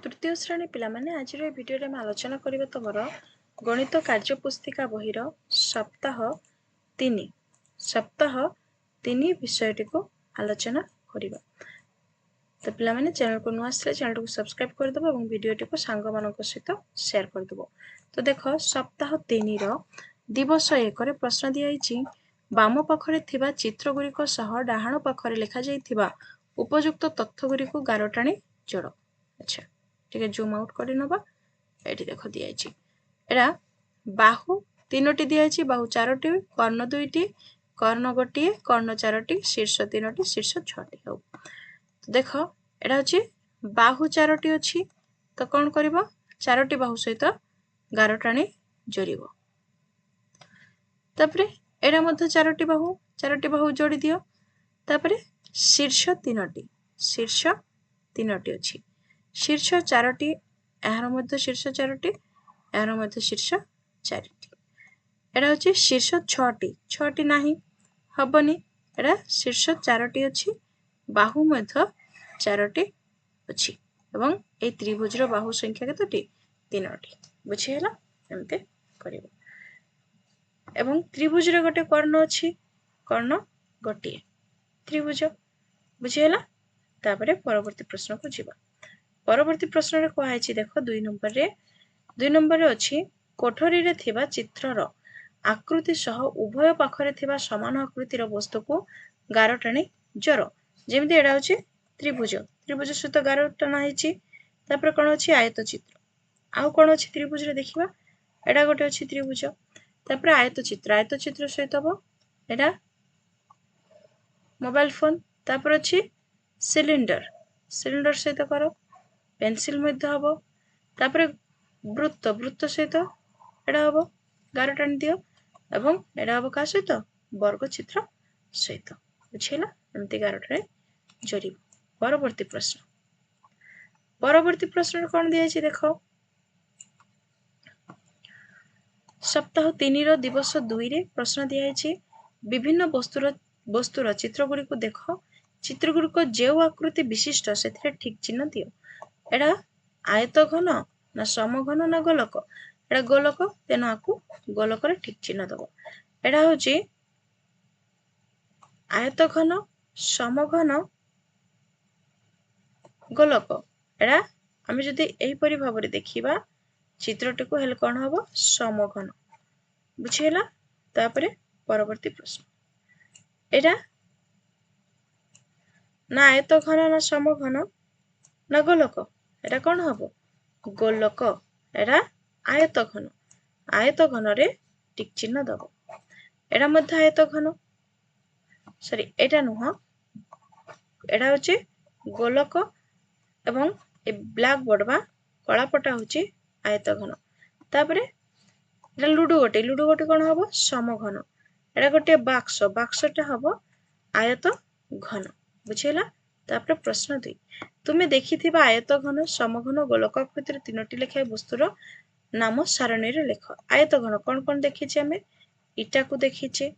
तृतीय श्रेणी पिला माने आज भिडियो में आलोचना करबा तुमर गणित कार्यपुस्तिका बहिर सप्ताह तीन विषयटी को आलोचना करबा। तो पिला माने चैनल को नुआ आसले चैनल को सब्सक्राइब कर दबो और वीडियोटी को सांग मानक सहित शेयर कर दबो। तो देखो सप्ताह 3 रो दिवस 1 रे प्रश्न दियाइछि बाम पाखरे थिबा चित्र गुरिक सह डाहाण पाखरे लिखा जाइथिबा उपयुक्त तथ्य गुरिक गारटाणी जोड़। अच्छा ठीक है, जूम आउट कर नबा। एठी देखो दियाइछि एरा बाहु 3टी दियाइछि, बाहु 4टी, कर्ण 2टी, कर्ण गोटिए, कर्ण 4टी, शीर्ष 3टी, शीर्ष 6टी। हो तो देखो एटा अछि बाहु 4टी अछि, तो कोन करबो 4टी बाहु सहित गारटाणी जोड़िबो। तापरे एरा मध्ये 4टी बाहु जोड़ी दियो। तापरे शीर्ष 3टी अछि, शीर्ष 4टी, एहार मध्ये शीर्ष 4टी, एहार मध्ये शीर्ष 4टी। एटा अछि शीर्ष 6टी नाही हबनी, एटा शीर्ष 4टी अछि, बाहु मध्ये 4टी अछि एवं ए त्रिभुज रो बाहु संख्या केतोटी 3टी। बुझी हला एमते करिवो। एवं त्रिभुज रे गोटे कर्ण अछि, कर्ण गोटिए त्रिभुज। बुझी हला। तापरे परवर्ती प्रश्न को जिबा। परवर्ती प्रश्न रे कहै छी देखो 2 नंबर रे अछि कोठरी रे थिबा चित्रर आकृति सह उभय पाखरे थिबा समान आकृतिर वस्तु को गारटाणी जोड़। जेमिति एडा अछि त्रिभुज सहित गारटाणा हिची। तापर कोन अछि आयत चित्र, आउ कोन अछि त्रिभुज रे देखिबा। एडा गोटे अछि त्रिभुज, तापर आयत चित्र सहित हो एडा मोबाइल फोन। तापर अछि सिलिंडर सहित करो, पेंसिल मध्य हबो। तापर वृत्त सहित एडा हबो गारटाणी दियो एवं एडा हबो का सहित वर्ग चित्र सहित। बुझिला एमती गारटाणी जोड़ी। परवर्ती प्रश्न रे कोन दिया छि देखो सप्ताह 3 रो दिवस 2 रे प्रश्न दिया छि विभिन्न वस्तुर चित्र गुडी को देखो, चित्र गुडी को जेउ आकृति विशिष्ट सेथिरे ठीक चिन्ह दियो। एडा आयत घन ना समघन ना गोलक, एडा गोलक, तेनो आकु गोलक रे ठीक चिन्ह दबो। एडा होची आयत घन, समघन, गोलक। एडा आमे जदि एही परि भाबरे देखिबा चित्रटी को हेले कोन हबो समघन। बुझिला। तापरे परवर्ती प्रश्न एडा ना आयत घन ना समघन ना गोलक, एडा कोन हबो गोलक। एडा आयत घन रे टिक चिन्ह दबो। एडा मध्य आयत घन, सॉरी एडा नुह, एडा होची गोलक एवं ए ब्लैक बोर्ड बा कला पटा होची आयत घन। तापरे एडा लुडो गोटे कोन हबो समघन। एडा गोटे बाक्सटा हबो आयत घन। बुझिला। तापर प्रश्न 2 तुमे देखिथिबा आयत घन, समघन, गोलक आकृतिर 3टी लेखा वस्तुर नाम सारणी रे लेख। आयत घन कोन देखिछे हमें इटा को देखिछे,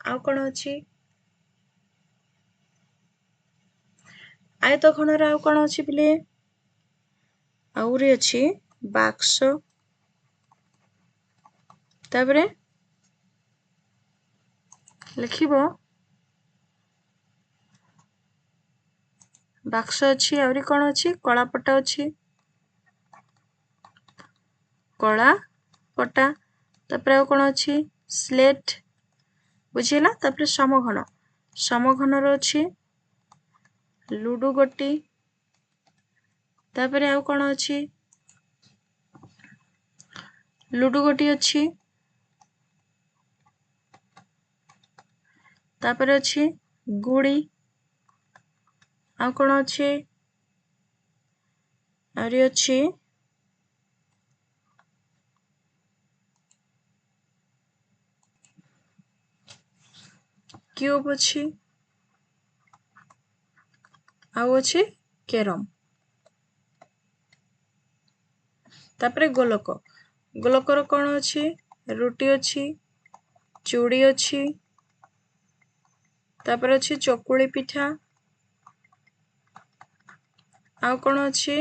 आउ कोन अछि आयत घन रा आउ कोन अछि बिले आउरी अछि बाक्स। तापरे लिखिबो बाक्स अछि, आउरी कोन अछि कला पटा अछि, कला पटा। तापरे आउ कोन अछि स्लेट। बुझिला। तापरे समघन रो अछि लुडो गोटी। तापरे आउ कोन अछि लुडो गोटी अछि। तापरे अछि गुड़ी, आउ कोन अछि आउरी अछि क्यूब अछि, आउ अछि कैरम। तापरे गोलक रो कोन अछि रुटी अछि, चूड़ी अछि, तापर अछि चकुली पिठा, आउ कोन अछि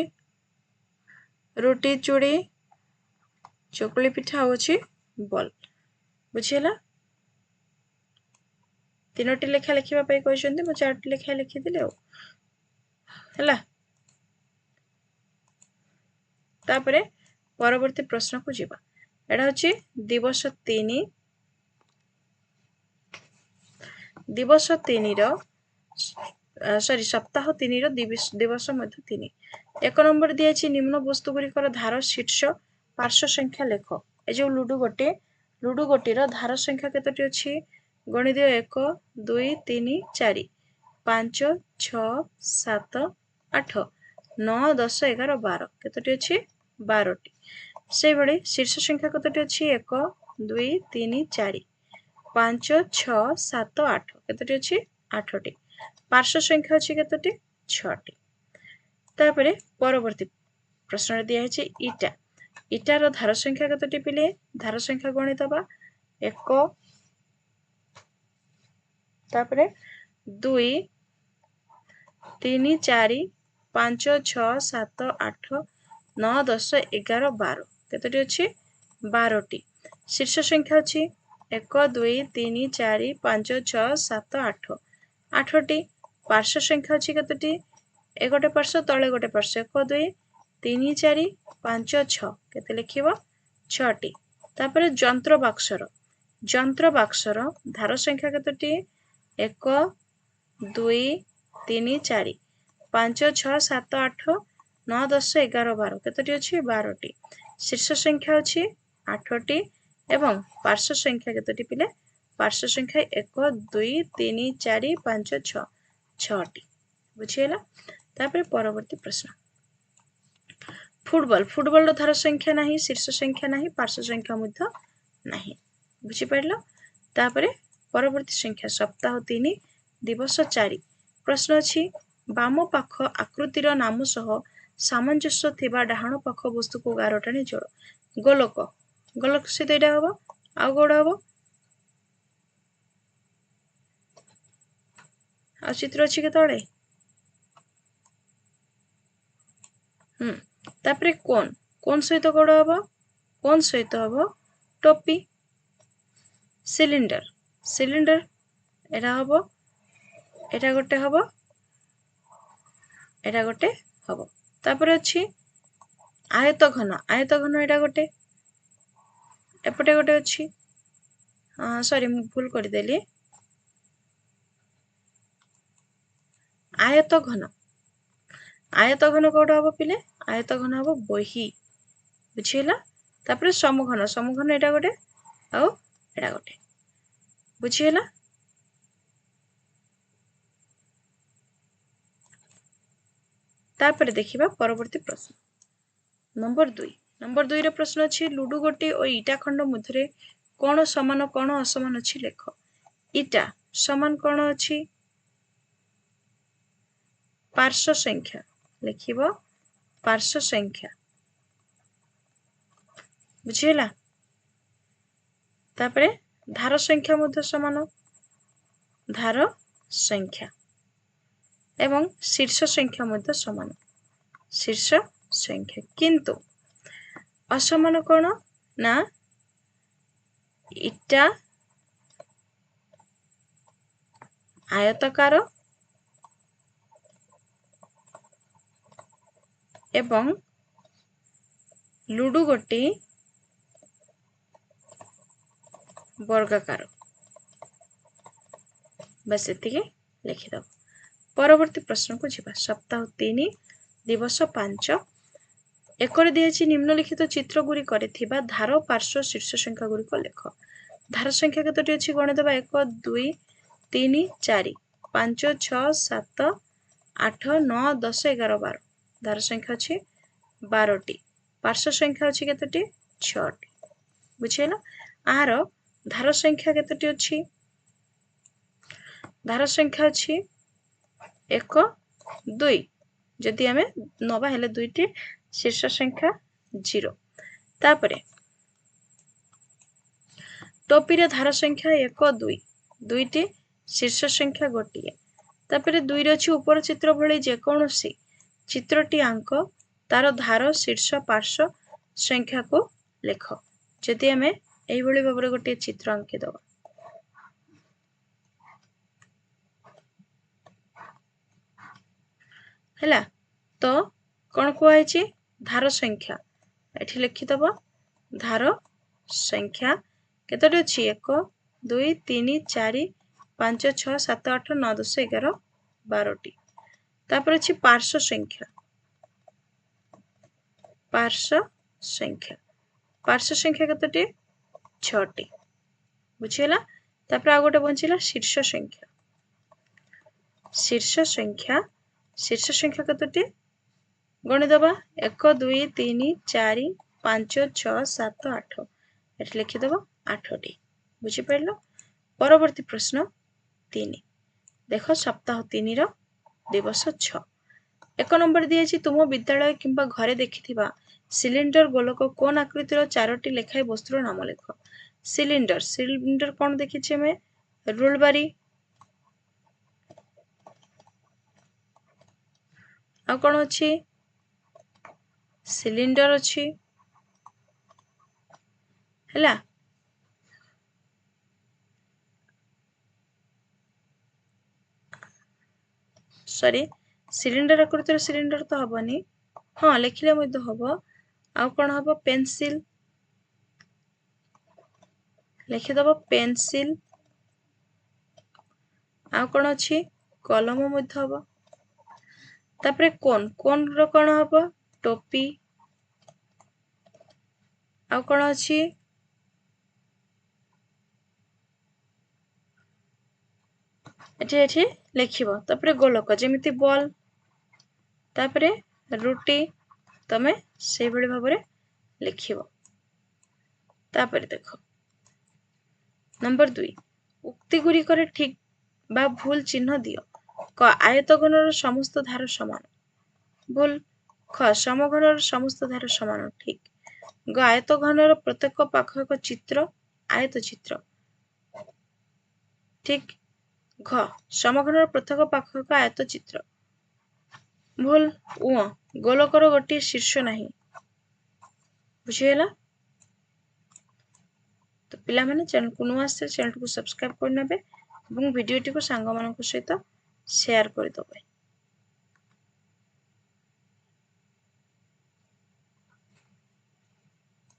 रुटी चूड़ी चकुली पिठा होची बल बुझीला तीनोटी लेखा लिखिबा पई कहउछन्ती मो चारोटी लेखा लिखि दिले हला तापरे परवर्ती प्रश्न को जीवा एडा होची दिवस 3 रो सॉरी सप्ताह 3 रो दिवस मध्य 3 एक नंबर दिया निम्न वस्तु गुड़िकर धार शीर्ष पार्श्व संख्या लेख ए जो लुडु गोटी रो धार संख्या केतोटी अछि गणि दियो 1 2 3 4 5 6 7 8 9 10 11 12 केतोटी अछि 12टी से बड़ी शीर्ष संख्या केतोटी अछि 1 2 3 4 5 6 7 8 केतोटी अछि 8टी पार्श्व संख्या अछि केतोटी 6टी तापरे परवर्ती प्रश्न दिया है इटा इटार धार संख्या केतोटी पिले धार संख्या गणि दबा 1 तापरे 2 3 4 5 6 7 8 9 10 11 12 केतोटी अछि 12टी शीर्ष संख्या अछि 1 2 3 4 5 6 7 8 8टी पार्श्व संख्या अछि केतोटी ए गोटे पार्श्व तळे गोटे पार्श्व 1 2 3 4 5 6 केते लिखिबो 6टी तापरे जंत्र बाक्सर धार संख्या केतोटी 1 2 3 4 5 6 7 8 9 10 11 12 केतोटी अछि 12टी शीर्ष संख्या अछि 8टी एवं पार्श्व संख्या केतोटी पिले पार्श्व संख्या 1 2 3 4 5 6 6टी बुझियला तापर परवर्ती प्रश्न फुटबॉल रो धार संख्या नाही शीर्ष संख्या नाही पार्श्व संख्या मध्य नाही बुझि पाइलो तापर परवर्ती संख्या सप्ताह 3 दिवस 4 प्रश्न अछि बाम पाख आकृतिर नाम सह सामंजस्य थिबा डाहाण पाख वस्तु को गारटाणी जोड़ गोलक सहित एटा हबो आ गोड़ हबो आ चित्र अछि के तळे तापरे कोन सहित गोड़ हबो कोन सहित हबो टोपी सिलिंडर एटा हबो एटा गोटे हबो तापर अछि आयत घन एटा गोटे एपटे गोटे अछि सॉरी मु भूल कर देली आयत घन कोड हबो पिले आयत घन हबो बही बुझिला तापर समघन एटा गोटे आ एटा गोटे बुझिला तापर देखिबा परवर्ती प्रश्न नंबर 2 रे प्रश्न अछि लुडु गोटी और इटा खंड मध्यरे कोन समान कोन असमान अछि लेख इटा समान कोन अछि पार्श्व संख्या लिखिबो पार्श्व संख्या बुझिला तापरे धार संख्या मध्य समान धार संख्या एवं शीर्ष संख्या मध्य समान शीर्ष संख्या किंतु असमान कोन ना इटा आयतकार एवं लुडु गोटी वर्गाकार बस एतिके लिखिदब परवर्ती प्रश्न को जीवा सप्ताह 3 दिवस 5 एकरे दियाछि निम्नलिखित चित्र गुरी करे थिबा धार पार्श्व शीर्ष संख्या गुरी को लेख धार संख्या केतोटी अछि गणित दबा 1 2 3 4 5 6 7 8 9 10 11 12 धार संख्या अछि 12टी पार्श्व संख्या अछि केतोटी 6टी बुझियला आर धार संख्या केतोटी अछि धार संख्या अछि 1 2 जदि हमें नबा हेले दुईटी शीर्ष संख्या 0 तापरे टोपी रे धार संख्या 1 2 दुईटी शीर्ष संख्या गोटिए तापरे 2 रे अछि ऊपर चित्र भଳି जे कोनोसी चित्रटी अंक तार धार शीर्ष पार्श्व संख्या को लेख। जदि आमे एई भली भाबरे गोटे चित्र अंकी दबा हैला तो कौन कुआई धार संख्या एठी लिखिदब धार संख्या केतोटी अछि 1 2 3 4 5 6 7 8 9 10 11 12टी तापर अछि पार्श्व संख्या केतोटी 6टी बुझिला। तापर आ गोटे बंचिला शीर्ष संख्या केतोटी गणिदबा 1 2 3 4 5 6 7 8 एठी लिखिदब 8टी बुझी पाइलो। परवर्ती प्रश्न 3 देख सप्ताह 3 रो दिवस 6 1 नंबर दिए तुम विद्यालय किंबा घरे देखिथिबा सिलिंडर गोलक कोन आकृतिर 4टी लेखाई वस्तुर नाम लिख। सिलिंडर कौन देखिछे में रूल बारी आ कौन अच्छी सिलिंडर अच्छी हैला सॉरी सिलिंडर आकृतिर सिलिंडर तो हबनी हाँ लिखिले मध्य हबो आ कौन हबो पेंसिल लिखिदब पेंसिल आ कौन अच्छी कलम मध्य हबो तापरे कोन रो कौन हबो टोपी आ कौन अच्छी एठी लिखिबो तापरे गोलक जेमिति बॉल तापरे रुटी तमे से भली भाबरे लिखिबो। तापरे देखो नंबर 2 उक्ति गुरी करे ठीक बा भूल चिन्ह दियो। क आयतघनर समस्त धार समान भूल। ख समघनर समस्त धार समान ठीक। ग आयतघनर प्रत्येक पाख एक चित्र आयत चित्र ठीक। घ समघनर प्रत्येक पाख एक आयत चित्र भूल। उ गोलकर गोटे शीर्ष नहीं बुझीगला। तो पिला माने चैनल को नुआ आसे चैनल को सब्सक्राइब कर नेबे और वीडियो टी को सांग मानक सहित शेयर कर देबे।